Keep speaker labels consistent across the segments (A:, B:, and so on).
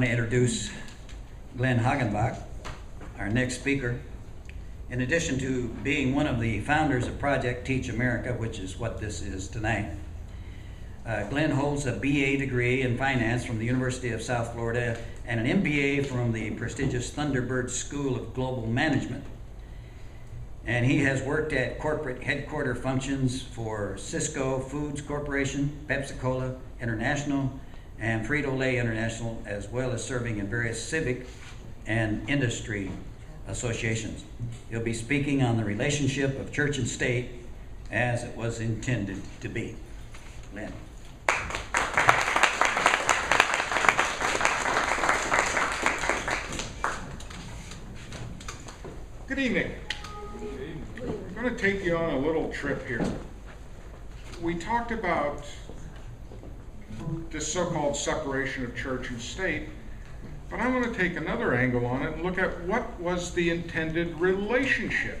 A: I want to introduce Glen Hagenbach, our next speaker. In addition to being one of the founders of Project Teach America, which is what this is tonight, Glen holds a BA degree in finance from the University of South Florida and an MBA from the prestigious Thunderbird School of Global Management. And he has worked at corporate headquarter functions for Cisco Foods Corporation, Pepsi-Cola International, and Frito-Lay International, as well as serving in various civic and industry associations. He'll be speaking on the relationship of church and state as it was intended to be. Glen.
B: Good evening. I'm going to take you on a little trip here. We talked about this so-called separation of church and state, but I want to take another angle on it and look at what was the intended relationship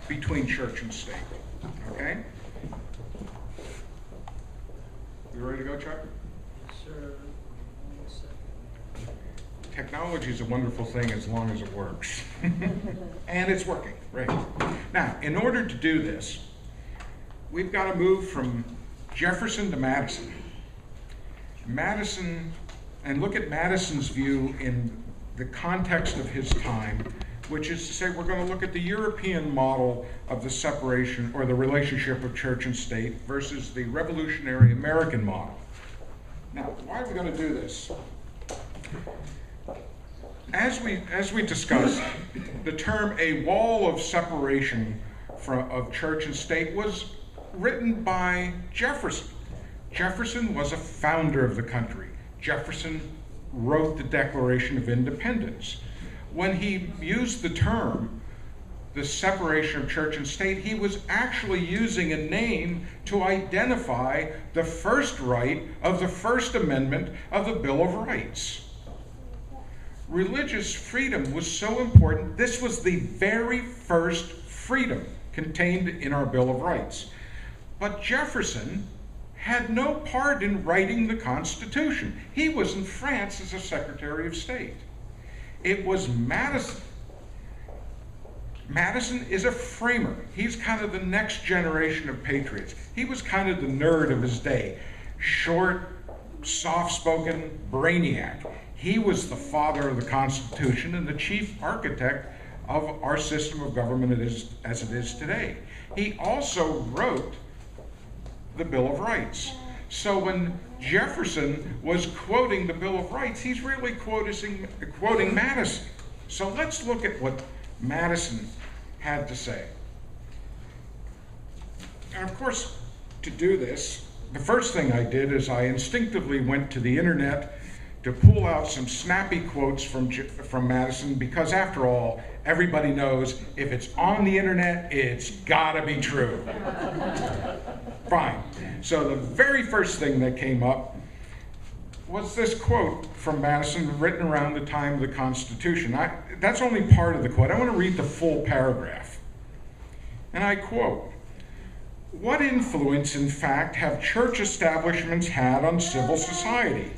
B: between church and state. Okay? You ready to go, Chuck?
C: Yes, sir.
B: Technology is a wonderful thing as long as it works. And it's working, right? Now, in order to do this, we've got to move from Jefferson to Madison. Madison, and look at Madison's view in the context of his time, which is to say we're going to look at the European model of the separation or the relationship of church and state versus the revolutionary American model. Now, why are we going to do this? As we discussed, the term a wall of separation of church and state was written by Jefferson. Jefferson was a founder of the country. Jefferson wrote the Declaration of Independence. When he used the term, the separation of church and state, he was actually using a name to identify the first right of the First Amendment of the Bill of Rights. Religious freedom was so important. This was the very first freedom contained in our Bill of Rights. But Jefferson had no part in writing the Constitution. He was in France as a Secretary of State. It was Madison. Madison is a framer. He's kind of the next generation of patriots. He was kind of the nerd of his day. Short, soft-spoken brainiac. He was the father of the Constitution and the chief architect of our system of government as it is today. He also wrote the Bill of Rights. So when Jefferson was quoting the Bill of Rights, he's really quoting Madison. So let's look at what Madison had to say. And of course, to do this, the first thing I did is I instinctively went to the internet to pull out some snappy quotes from Madison, because after all, everybody knows if it's on the internet, it's gotta be true. Fine. So the very first thing that came up was this quote from Madison written around the time of the Constitution. That's only part of the quote. I want to read the full paragraph. And I quote, "What influence, in fact, have church establishments had on civil society?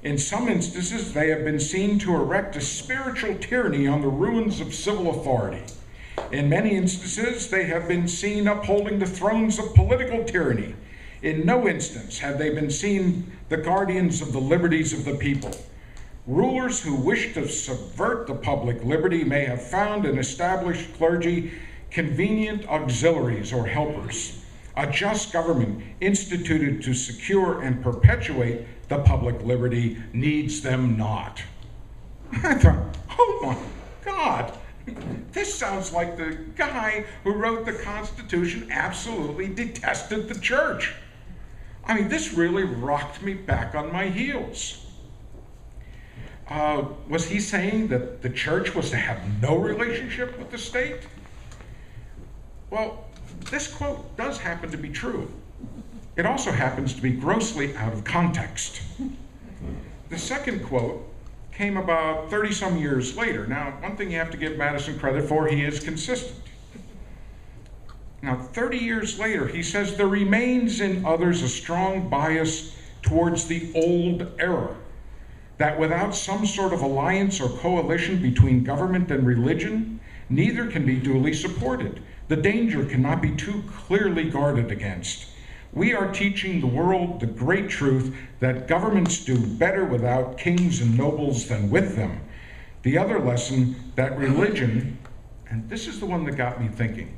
B: In some instances, they have been seen to erect a spiritual tyranny on the ruins of civil authority. In many instances, they have been seen upholding the thrones of political tyranny. In no instance have they been seen the guardians of the liberties of the people. Rulers who wish to subvert the public liberty may have found and established clergy convenient auxiliaries or helpers. A just government instituted to secure and perpetuate the public liberty needs them not." I thought, oh my God, this sounds like the guy who wrote the Constitution absolutely detested the church. I mean, this really rocked me back on my heels. Was he saying that the church was to have no relationship with the state? Well, this quote does happen to be true. It also happens to be grossly out of context. The second quote came about 30-some years later. Now, one thing you have to give Madison credit for, he is consistent. Now, 30 years later, he says, "There remains in others a strong bias towards the old era. that without some sort of alliance or coalition between government and religion, neither can be duly supported. The danger cannot be too clearly guarded against. We are teaching the world the great truth that governments do better without kings and nobles than with them. The other lesson, that religion, and this is the one that got me thinking,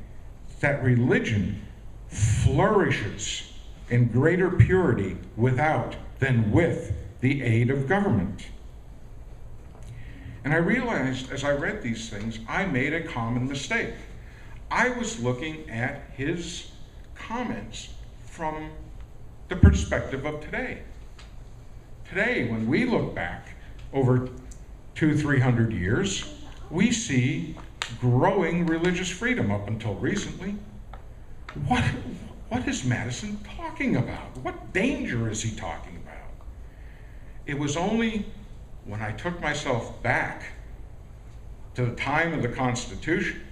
B: that religion flourishes in greater purity without than with the aid of government. And I realized as I read these things, I made a common mistake. I was looking at his comments from the perspective of today. Today, when we look back over 200-300 years, we see growing religious freedom up until recently. What is Madison talking about? What danger is he talking about? It was only when I took myself back to the time of the Constitution,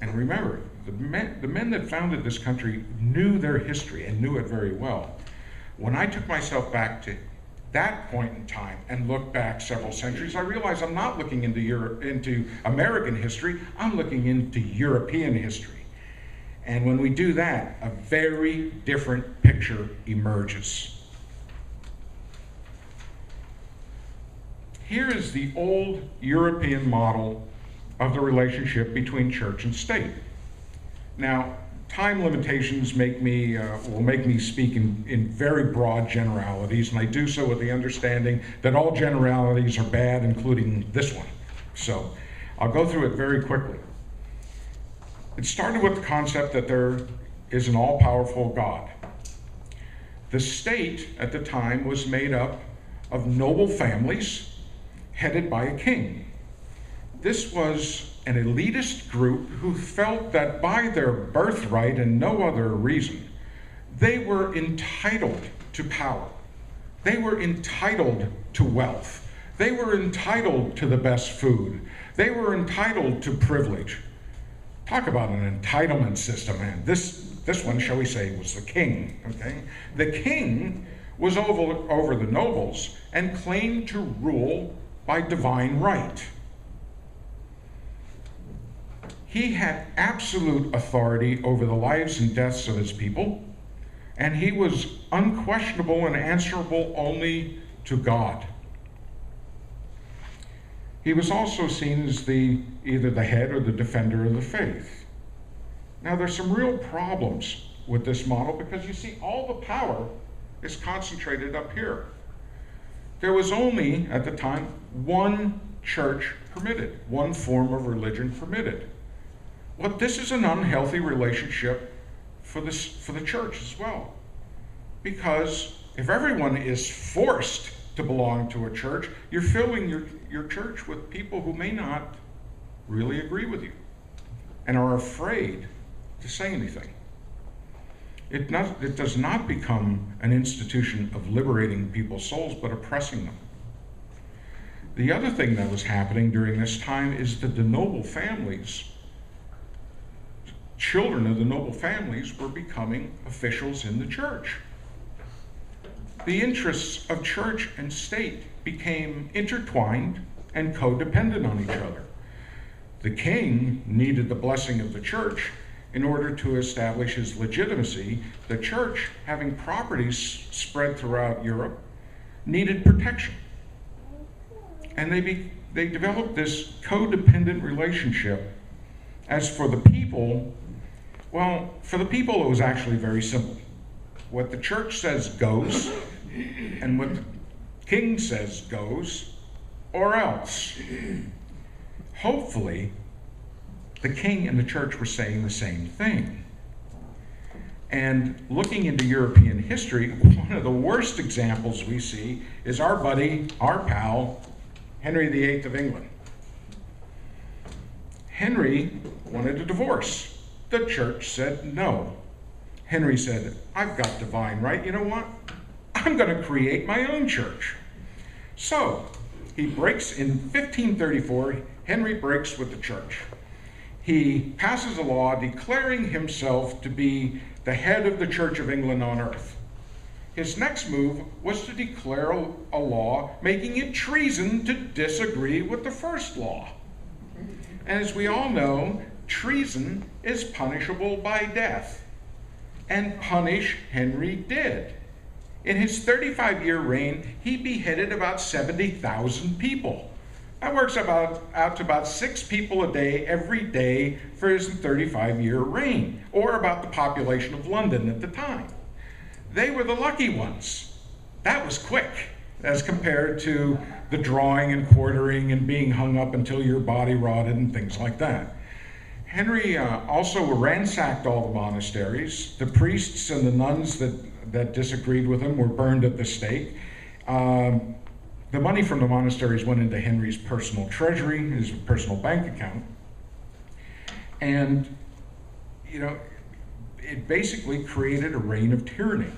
B: and remember, the men that founded this country knew their history and knew it very well. When I took myself back to that point in time and looked back several centuries, I realized I'm not looking into American history, I'm looking into European history. And when we do that, a very different picture emerges. Here is the old European model of the relationship between church and state. Now, time limitations will make me speak in very broad generalities, and I do so with the understanding that all generalities are bad, including this one. So I'll go through it very quickly. It started with the concept that there is an all-powerful God. The state at the time was made up of noble families headed by a king. This was an elitist group who felt that by their birthright and no other reason, they were entitled to power. They were entitled to wealth. They were entitled to the best food. They were entitled to privilege. Talk about an entitlement system, man. This one, shall we say, was the king, okay? The king was over the nobles and claimed to rule by divine right. He had absolute authority over the lives and deaths of his people, and he was unquestionable and answerable only to God. He was also seen as either the head or the defender of the faith. Now, there's some real problems with this model because you see all the power is concentrated up here. There was only, at the time, one church permitted, one form of religion permitted. Well, this is an unhealthy relationship for the church as well. Because if everyone is forced to belong to a church, you're filling your church with people who may not really agree with you and are afraid to say anything. It does not become an institution of liberating people's souls, but oppressing them. The other thing that was happening during this time is that the noble families, children of the noble families, were becoming officials in the church. The interests of church and state became intertwined and codependent on each other. The king needed the blessing of the church in order to establish his legitimacy. The church, having properties spread throughout Europe, needed protection. And they developed this codependent relationship. As for the people, well, for the people it was actually very simple. What the church says goes, and what the king says goes, or else. Hopefully, the king and the church were saying the same thing. And looking into European history, one of the worst examples we see is our buddy, our pal, Henry VIII of England. Henry wanted a divorce. The church said no. Henry said, I've got divine right. You know what? I'm going to create my own church. So he breaks, in 1534, Henry breaks with the church. He passes a law declaring himself to be the head of the Church of England on earth. his next move was to declare a law making it treason to disagree with the first law. And as we all know, treason is punishable by death. And punish Henry did. In his 35-year reign, he beheaded about 70,000 people. That works out to about 6 people a day every day for his 35-year reign, or about the population of London at the time. They were the lucky ones. That was quick, as compared to the drawing and quartering and being hung up until your body rotted and things like that. Henry also ransacked all the monasteries. The priests and the nuns that disagreed with him were burned at the stake. The money from the monasteries went into Henry's personal treasury, his personal bank account. And, it basically created a reign of tyranny.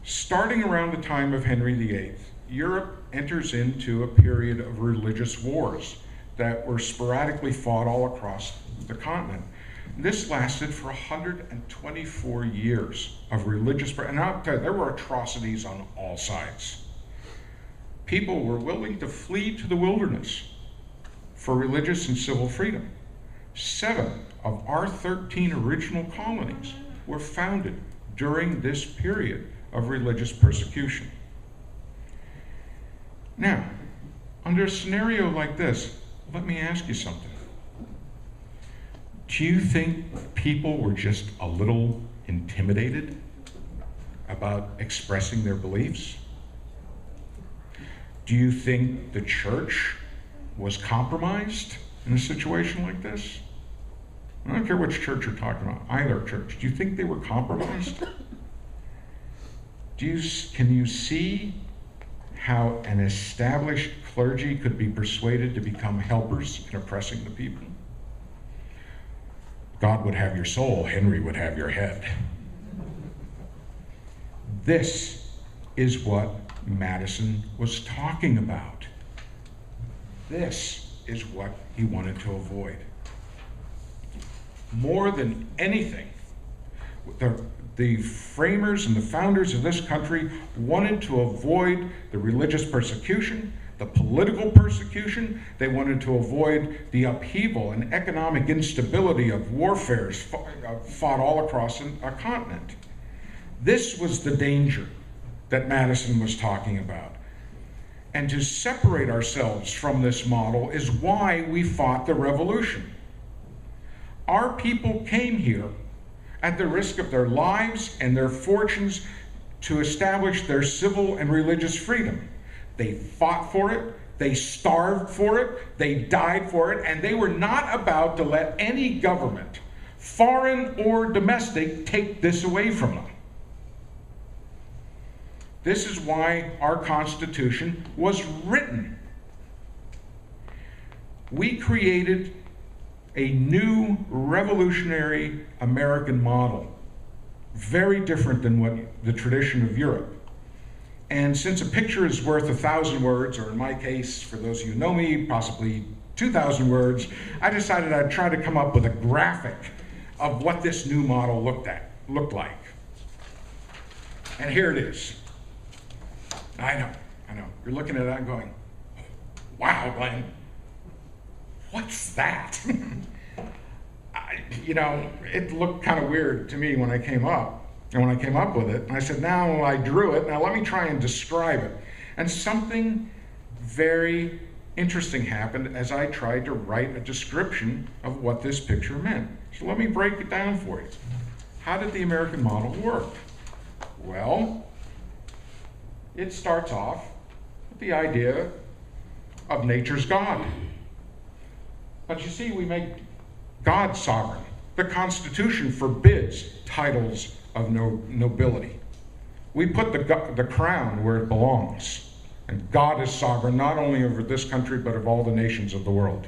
B: Starting around the time of Henry VIII, Europe enters into a period of religious wars that were sporadically fought all across the continent. This lasted for 124 years of religious, and I'll tell you, there were atrocities on all sides. People were willing to flee to the wilderness for religious and civil freedom. 7 of our 13 original colonies were founded during this period of religious persecution. Now, under a scenario like this, let me ask you something. Do you think people were just a little intimidated about expressing their beliefs? Do you think the church was compromised in a situation like this? I don't care which church you're talking about, either church. Do you think they were compromised? Can you see how an established clergy could be persuaded to become helpers in oppressing the people? God would have your soul, Henry would have your head. This is what Madison was talking about. This is what he wanted to avoid. More than anything, the framers and the founders of this country wanted to avoid the religious persecution, the political persecution. They wanted to avoid the upheaval and economic instability of warfares fought all across a continent. This was the danger that Madison was talking about. And to separate ourselves from this model is why we fought the revolution. Our people came here at the risk of their lives and their fortunes to establish their civil and religious freedom. They fought for it, they starved for it, they died for it, and they were not about to let any government, foreign or domestic, take this away from them. This is why our Constitution was written. We created a new revolutionary American model, very different than what the tradition of Europe. And since a picture is worth 1,000 words, or in my case, for those of you who know me, possibly 2,000 words, I decided I'd try to come up with a graphic of what this new model looked like. And here it is. I know. You're looking at that and going, wow, Glenn, what's that? It looked kind of weird to me when I came up. And when I came up with it, I said, now I drew it, now let me try and describe it. And something very interesting happened as I tried to write a description of what this picture meant. So let me break it down for you. How did the American model work? Well, it starts off with the idea of nature's God. But you see, we make God sovereign. The Constitution forbids titles of nobility. We put the crown where it belongs. And God is sovereign not only over this country, but of all the nations of the world.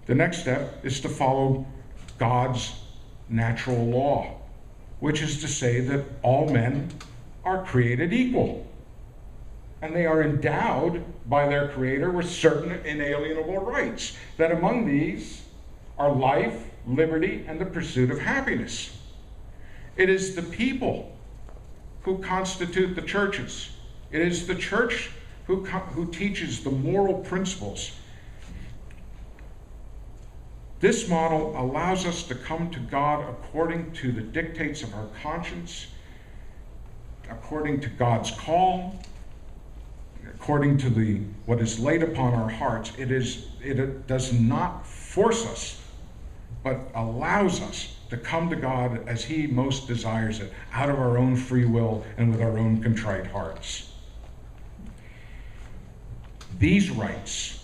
B: The next step is to follow God's natural law, which is to say that all men are created equal. And they are endowed by their Creator with certain inalienable rights, that among these are life, liberty, and the pursuit of happiness. It is the people who constitute the churches. It is the church who teaches the moral principles. This model allows us to come to God according to the dictates of our conscience, according to God's call, according to what is laid upon our hearts. It does not force us, but allows us to come to God as He most desires it, out of our own free will and with our own contrite hearts. These rights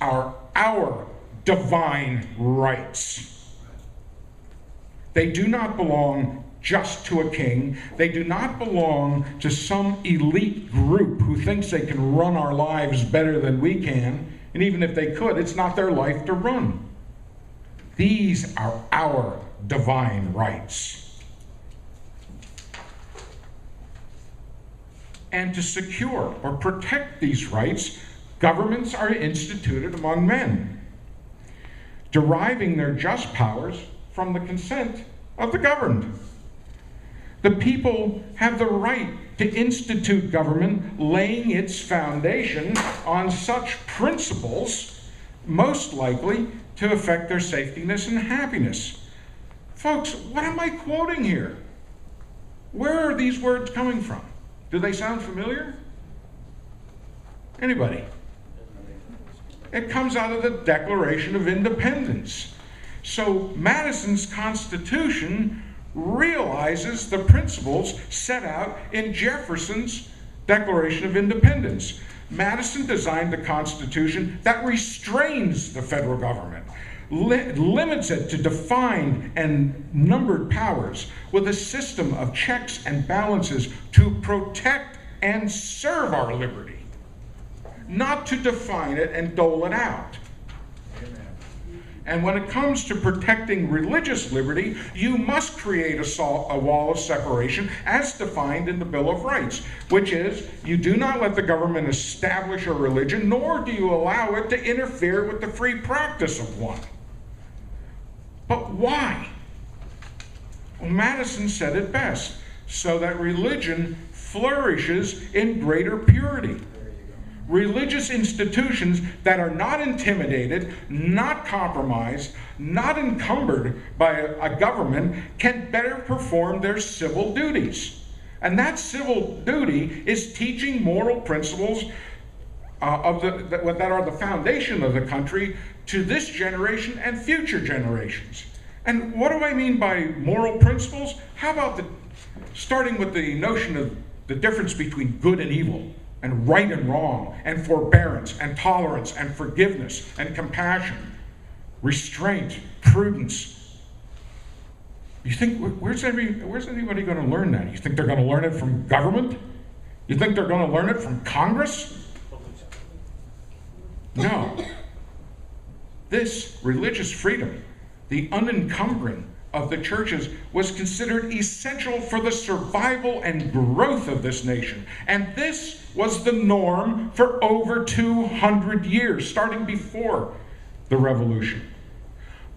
B: are our divine rights. They do not belong just to a king. They do not belong to some elite group who thinks they can run our lives better than we can. And even if they could, it's not their life to run. These are our divine rights. And to secure or protect these rights, governments are instituted among men, deriving their just powers from the consent of the governed. The people have the right to institute government, laying its foundation on such principles most likely to affect their safetyness and happiness. Folks, what am I quoting here? Where are these words coming from? Do they sound familiar? Anybody? It comes out of the Declaration of Independence. So Madison's Constitution realizes the principles set out in Jefferson's Declaration of Independence. Madison designed the Constitution that restrains the federal government, limits it to defined and numbered powers with a system of checks and balances to protect and serve our liberty, not to define it and dole it out. And when it comes to protecting religious liberty, you must create a wall of separation as defined in the Bill of Rights, which is, you do not let the government establish a religion, nor do you allow it to interfere with the free practice of one. But why? Well, Madison said it best, so that religion flourishes in greater purity. Religious institutions that are not intimidated, not compromised, not encumbered by a government can better perform their civil duties. And that civil duty is teaching moral principles that are the foundation of the country to this generation and future generations. And what do I mean by moral principles? How about starting with the notion of the difference between good and evil, and right and wrong, and forbearance, and tolerance, and forgiveness, and compassion, restraint, prudence. You think, where's anybody going to learn that? You think they're going to learn it from government? You think they're going to learn it from Congress? No. This religious freedom, the unencumbering of the churches, was considered essential for the survival and growth of this nation. And this was the norm for over 200 years, starting before the Revolution.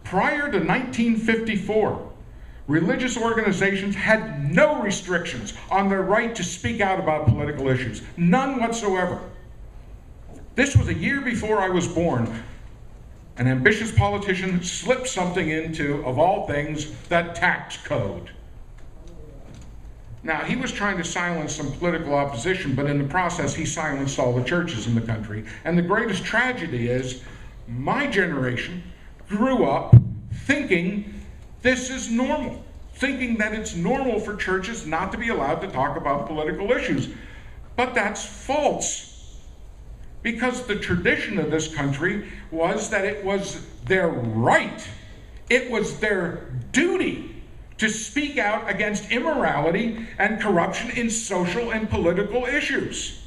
B: Prior to 1954, religious organizations had no restrictions on their right to speak out about political issues, none whatsoever. This was a year before I was born. An ambitious politician slipped something into, of all things, the tax code. Now, he was trying to silence some political opposition, but in the process, he silenced all the churches in the country. And the greatest tragedy is, my generation grew up thinking this is normal, thinking that it's normal for churches not to be allowed to talk about political issues. But that's false. Because the tradition of this country was that it was their right, it was their duty to speak out against immorality and corruption in social and political issues.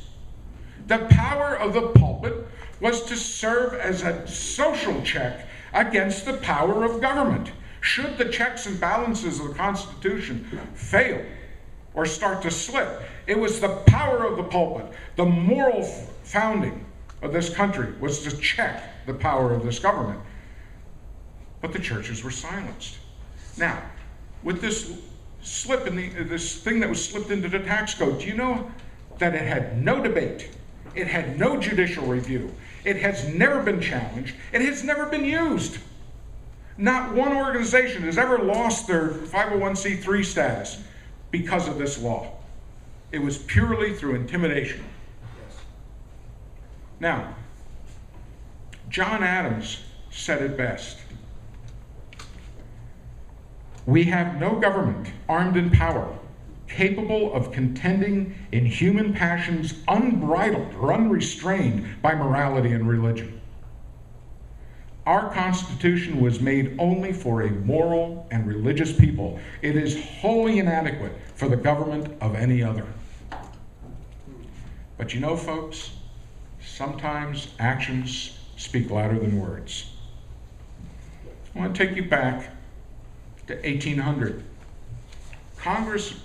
B: The power of the pulpit was to serve as a social check against the power of government. Should the checks and balances of the Constitution fail or start to slip, it was the power of the pulpit, the moral founding of this country, was to check the power of this government. But the churches were silenced. Now, with this slip in this thing that was slipped into the tax code. Do you know that it had no debate? It had no judicial review. It has never been challenged. It has never been used. Not one organization has ever lost their 501c3 status because of this law. It was purely through intimidation. Now, John Adams said it best. We have no government armed in power, capable of contending in human passions unbridled or unrestrained by morality and religion. Our Constitution was made only for a moral and religious people. It is wholly inadequate for the government of any other. But you know, folks, sometimes actions speak louder than words. I want to take you back to 1800. Congress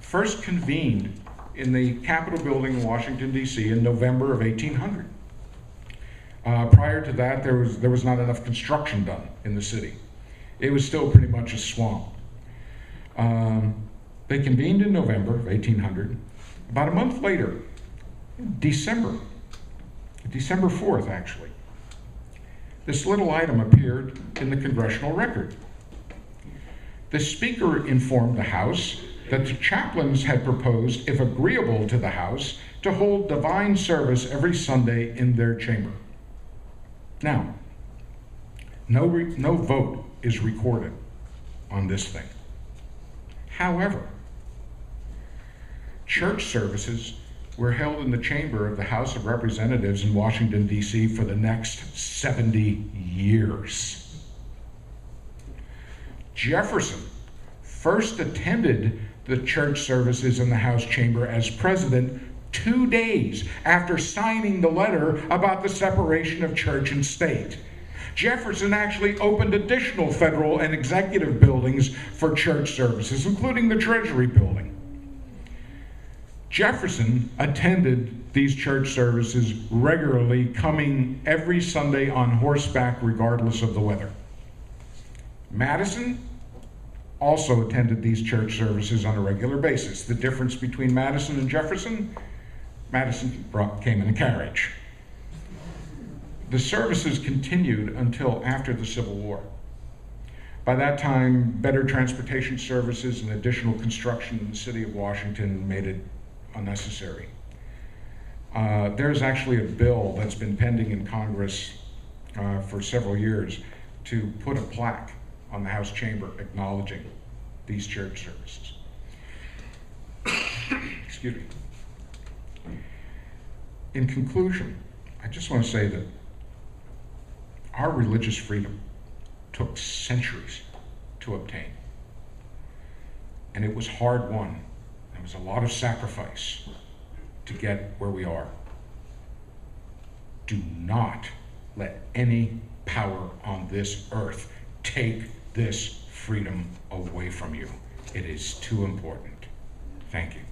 B: first convened in the Capitol building in Washington, D.C. in November of 1800. Prior to that, there was not enough construction done in the city. It was still pretty much a swamp. They convened in November of 1800. About a month later, December 4th, actually, this little item appeared in the congressional record. The Speaker informed the House that the chaplains had proposed, if agreeable to the House, to hold divine service every Sunday in their chamber. Now, no vote is recorded on this thing. However, church services were held in the chamber of the House of Representatives in Washington, D.C. for the next 70 years. Jefferson first attended the church services in the House chamber as president 2 days after signing the letter about the separation of church and state. Jefferson actually opened additional federal and executive buildings for church services, including the Treasury building. Jefferson attended these church services regularly, coming every Sunday on horseback regardless of the weather. Madison also attended these church services on a regular basis. The difference between Madison and Jefferson, Madison came in a carriage. The services continued until after the Civil War. By that time, better transportation services and additional construction in the city of Washington made it unnecessary. There's actually a bill that's been pending in Congress for several years to put a plaque on the House chamber acknowledging these church services. Excuse me. In conclusion, I just want to say that our religious freedom took centuries to obtain. And it was hard won. There was a lot of sacrifice to get where we are. Do not let any power on this earth take this freedom away from you. It is too important. Thank you.